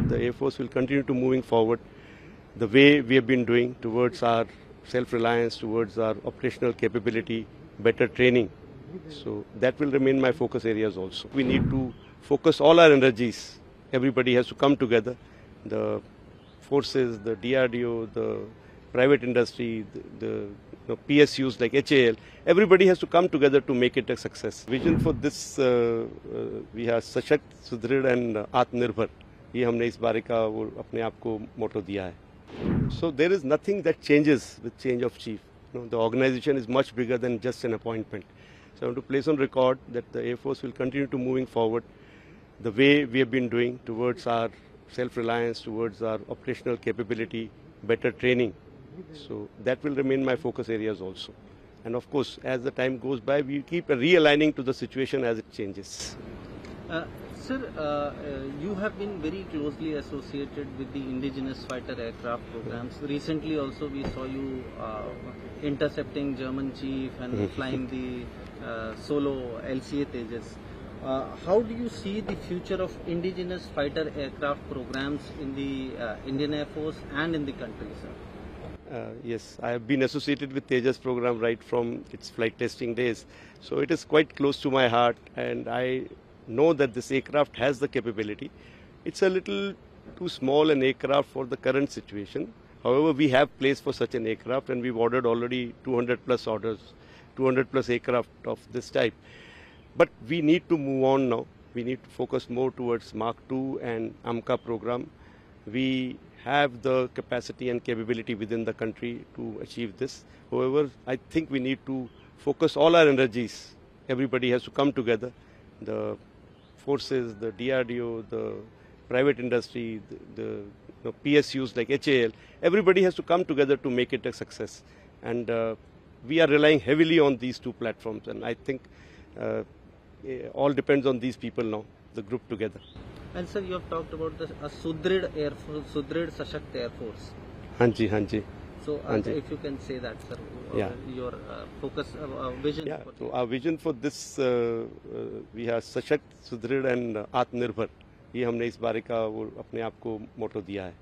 the Air Force will continue to moving forward the way we have been doing towards our self-reliance, towards our operational capability, better training. So that will remain my focus areas also. We need to focus all our energies. Everybody has to come together. The forces, the DRDO, the private industry, the PSUs like HAL, everybody has to come together to make it a success. Vision for this, we have Sashakt, Sudrid and Atmanirbhar. ये हमने इस बारे का वो अपने आप को मोटो दिया है. So there is nothing that changes with change of chief. The organization is much bigger than just an appointment. So I want to place on record that the Air Force will continue to moving forward the way we have been doing towards our self-reliance, towards our operational capability, better training. So that will remain my focus areas also. And of course, as the time goes by, we keep realigning to the situation as it changes. Sir, you have been very closely associated with the indigenous fighter aircraft programs. Recently also we saw you intercepting German chief and flying the solo LCA Tejas. How do you see the future of indigenous fighter aircraft programs in the Indian Air Force and in the country, sir? Yes, I have been associated with Tejas program right from its flight testing days. So it is quite close to my heart, and I know that this aircraft has the capability. It's a little too small an aircraft for the current situation. However, we have place for such an aircraft, and we've ordered already 200 plus orders, 200 plus aircraft of this type. But we need to move on now. We need to focus more towards Mark II and AMCA program. We have the capacity and capability within the country to achieve this. However, I think we need to focus all our energies. Everybody has to come together. The forces, the DRDO, the private industry, the PSUs like HAL, everybody has to come together to make it a success. And we are relying heavily on these two platforms, and I think all depends on these people now, the group together. And sir, you have talked about a Sudrid Air Force, Sudrid Sashakt Air Force. Hanji, Hanji. So if you can say that, sir, your focus, vision. Yeah, so our vision for this, we have Sashakt, Sudrid and Atmanirbhar. ये हमने इस बारे का वो अपने आप को मोटो दिया है.